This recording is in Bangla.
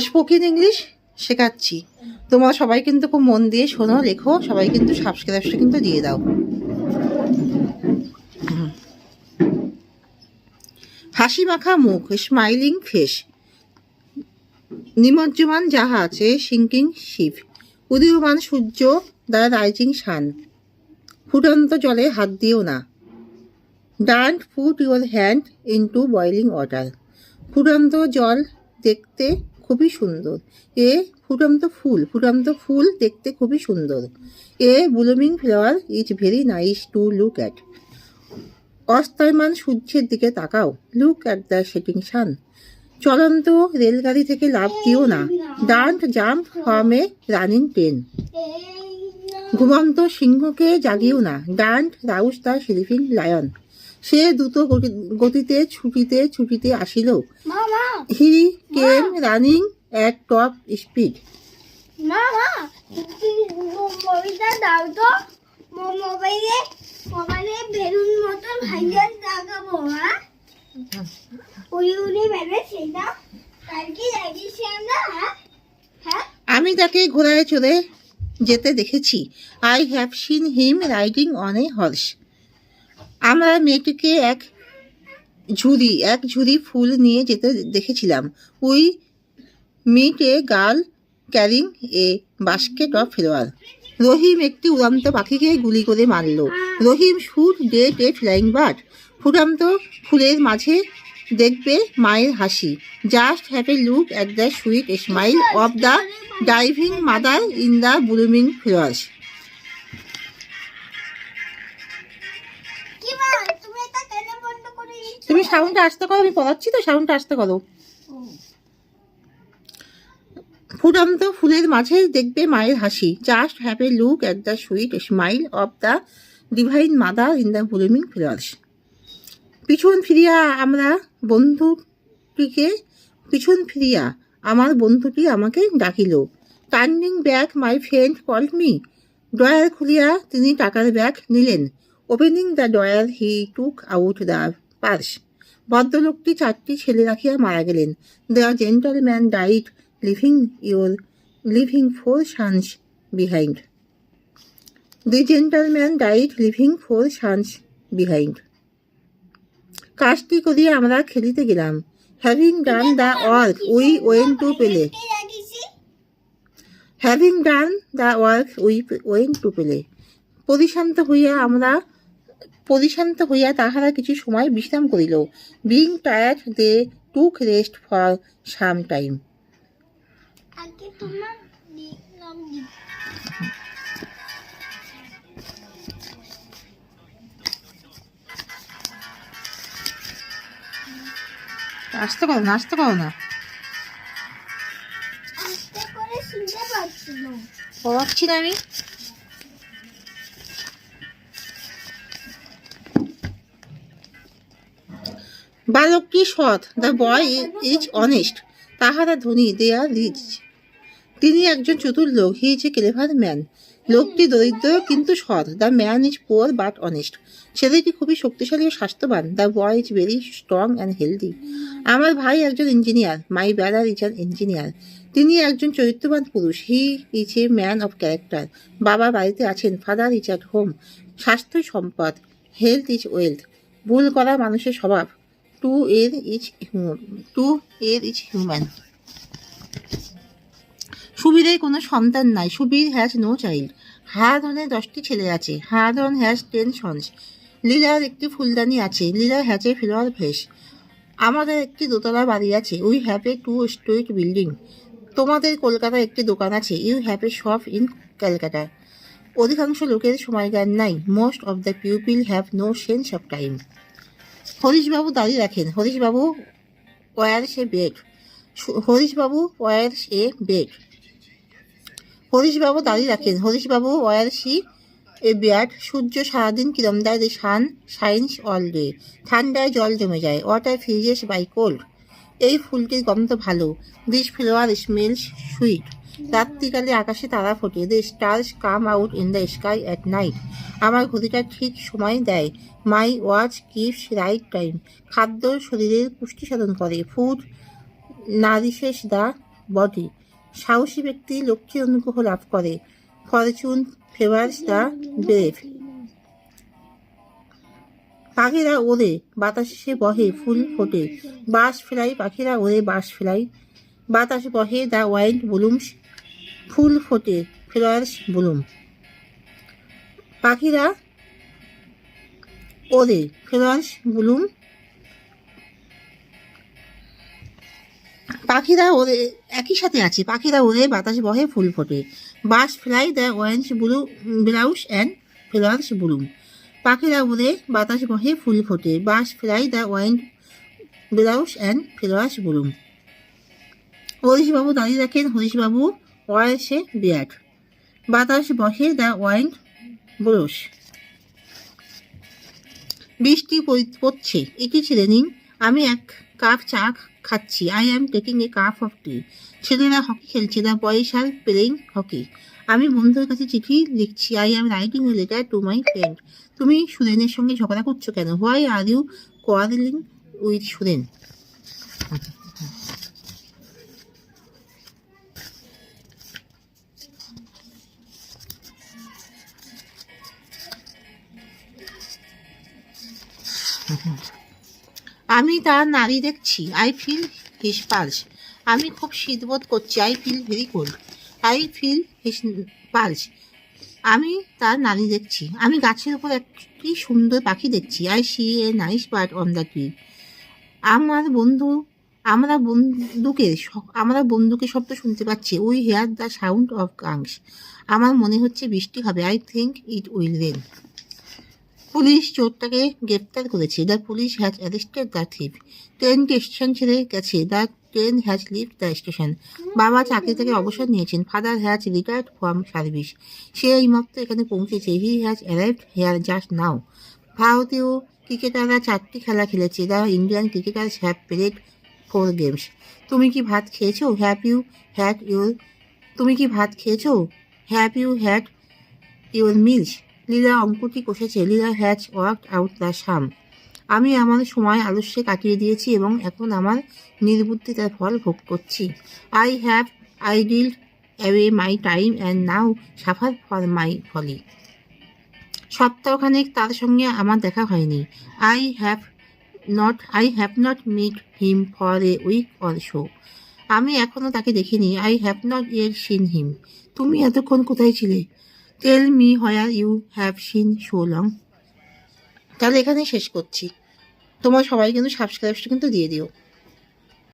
স্পোকেন ইংলিশ শেখাচ্ছি। তোমরা সবাই কিন্তু খুব মন দিয়ে শোনো, লেখো, সবাই কিন্তু সাবস্ক্রাইবটা কিন্তু দিয়ে দাও। হাসি মাখা মুখ, স্মাইলিং ফেস। নিমজ্জমান জাহাজ, এ সিঙ্কিং শিপ। উদীয়মান সূর্য, দ্য রাইজিং সান। ফুটন্ত জলে হাত দিও না। Don't put your hand into boiling water. ফুটন্ত জল দেখতে খুবই সুন্দর। এ ফুটন্ত ফুল দেখতে খুবই সুন্দর। A blooming flower is very nice to look at. অস্তমান সূর্যের দিকে তাকাও, look at the setting sun. চলন্ত রেলগাড়ি থেকে লাফ দিও না। Don't jump from a running train. ঘুমন্ত সিংহকে জাগিও না। Don't rouse the sleeping lion. সে দ্রুত গতিতে ছুটিতে আসিল। He came running at top speed. আমি তাকে ঘোড়ায় চড়ে যেতে দেখেছি। I have seen him riding on a horse. আমরা মেয়েটিকে এক ঝুড়ি ফুল নিয়ে যেতে দেখেছিলাম। We meet a girl carrying a basket of flower. Rahim একটি উড়ন্ত পাখিকে গুলি করে মারল। Rahim shoot dead a flying bird. ফুটন্ত ফুলের মাঝে দেখবে মায়ের হাসি। Just have a look at the sweet smile of the diving mother in the blooming flowers. তুমি সাউন্ডটা আস্তে করো, আমি পড়াচ্ছি তো, সাউন্ডটা আস্তে করো। ফুটন্ত ফুলের মাঝে দেখবে মায়ের হাসি। Just have a look at the sweet smile of the divine mother in the blooming flowers. পিছন ফিরিয়া আমার বন্ধুটি আমাকে ডাকিল। Turning back my friend called me. Drawer খুলিয়া তিনি টাকার ব্যাগ নিলেন। Opening the drawer he took out the purse. ভদ্রলোকটি 4টি ছেলে রাখিয়া মারা গেলেন। The gentleman died leaving 4 sons behind. The gentleman died leaving 4 sons behind. কাজটি করিয়া আমরা খেলিতে গেলাম। Having done the work we went to play. Having done the work we went to play. পরিশান্ত হইয়া তাহারা কিছু সময় বিশ্রাম করিল। Being tired they took rest for some time. আসতে করো না পড়াচ্ছি না আমি। বালকটি সৎ, দ্য বয় ইজ অনেস্ট। তাহারা ধনী, দে আর রিচ। তিনি একজন চতুর লোক, he is a clever man. লোকটি দরিদ্র কিন্তু সৎ, the man is poor but honest. ছেলেটি খুবই শক্তিশালী ও স্বাস্থ্যবান, the boy is very strong and healthy. আমার ভাই একজন engineer, my brother is an engineer. তিনি একজন চরিত্রবান পুরুষ, he is a man of character. বাবা বাড়িতে আছেন, ফাদার ইজ অ্যাট হোম। স্বাস্থ্যই সম্পদ, হেলথ ইজ ওয়েলথ। ভুল করা মানুষের স্বভাব, টু এর ইজ হিউম্যান। সুবীরের কোনো সন্তান নাই, সুবীর হ্যাজ নো চাইল্ড। হারাধনের 10টি ছেলে আছে, হারাধন হ্যাজ 10 sons। লীলার একটি ফুলদানি আছে, লীলা হ্যাজ এ ফ্লাওয়ার ভেস। আমাদের একটি দোতলা বাড়ি আছে, we have a 2-story building. তোমাদের কলকাতায় একটি দোকান আছে, you have a shop in Calcutta. অধিকাংশ লোকের সময় জ্ঞান নাই, most of the pupil have no sense of time. হরিশবাবু দাঁড়িয়ে রাখেন, হরিশবাবু ওয়ার্স এ বেড। হরিশবাবু ওয়ার্স এ বেড। হরিশবাবু দাঁড়িয়ে রাখেন, হরিশবাবু ওয়ার্স এ বেড। সূর্য সারাদিন কিরম দেয়, the sun shines all day. ঠান্ডায় জল জমে যায়, ওয়াটার ফ্রিজেস বাই কোল্ড। এই ফুলটির গন্ধ ভালো, দিস ফ্লাওয়ার স্মেলস সুইট। রাত্রিকালে আকাশে তারা ফোটে, the stars come out in the sky at night. আমার ঘড়িটা ঠিক সময় দেয়, my watch keeps right time. খাদ্য শরীরের পুষ্টি সাধন করে, ফুড নারিশেস দ্য বডি। সাহসী ব্যক্তি লক্ষ্যের অনুগ্রহ লাভ করে। Fortune favours the brave. পাখিরা ওড়ে, বাতাসে বহে, ফুল ফোটে। বাস ফ্লাই, পাখিরা ওড়ে, বাস ফ্লাই। বাতাস বহে, দ্য ওয়াইন্ড ব্লুমস। ফুল ফোটে, ফ্লাওয়ার্স ব্লুম। পাখিরা ওড়ে, ফ্লাওয়ার্স ব্লুম। পাখিরা ওড়ে, একই সাথে আছে। পাখিরা ওড়ে, বাতাস বহে, ফুল ফোটে। Birds fly, the wind blows and flowers bloom. পাখিরা উড়ে, বাতাস বহে, ফুল ফোটে। Birds fly, the wind blows and flowers bloom. হরিশবাবু দাঁড়িয়ে রাখেন, হরিশবাবু ওয়ার্স এ বিয়ার্ড। বাতাস বহে, দ্য ওয়াইন্ড ব্লোস। বৃষ্টি পড়ছে, এটি ছেড়ে নিন। আমি এক কাপ চা খাচ্ছি। I am taking a cup of tea. ছেলেরা হকি খেলছে, the boys are playing hockey. আমি বন্ধুর কাছে চিঠি লিখছি। I am writing a letter to my friend. তুমি সুরেনের সঙ্গে ঝগড়া করছো কেন? Why are you quarrelling with Suren? আমি তার নাড়ি দেখছি। I feel his pulse. আমি খুব শীতবোধ করছি। I feel very cold. I feel his pulse. আমি তার নাড়ি দেখছি। আমি গাছের উপর একটি সুন্দর পাখি দেখছি। I see a nice bird on the tree. আমরা বন্দুকের শব্দ শুনতে পাচ্ছি। We hear the sound of guns. আমার মনে হচ্ছে বৃষ্টি হবে। I think it will rain. Police চোরটাকে গ্রেপ্তার করেছে। The police has arrested the thief. ট্রেনটি স্টেশন ছেড়ে গেছে। The train has leave the station. বাবা চাকরি থেকে অবসর নিয়েছেন। Father has retired from service. সে এইমাত্র এখানে পৌঁছেছে। He has arrived hair just now. ভারতীয় ক্রিকেটাররা 4টি খেলা খেলেছে। The Indian cricketers have played 4 games. তুমি কি ভাত খেয়েছো? Have you had your meals? Leela অঙ্কটি কষেছে। Leela has worked out the sum. আমি আমার সময় আলস্যে কাটিয়ে দিয়েছি এবং এখন আমার নির্বুদ্ধিতার ফল ভোগ করছি। I have idled away my time and now suffer for my folly. সপ্তাহখানেক তার সঙ্গে আমার দেখা হয়নি। I have not met him for a week or so. আমি এখনও তাকে দেখিনি। I have not yet seen him. তুমি এতক্ষণ কোথায় ছিলে? Tell me where you have seen so long. তাহলে এখানেই শেষ করছি। তোমার সবাই কিন্তু সাবস্ক্রাইবটা কিন্তু দিয়ে দিও।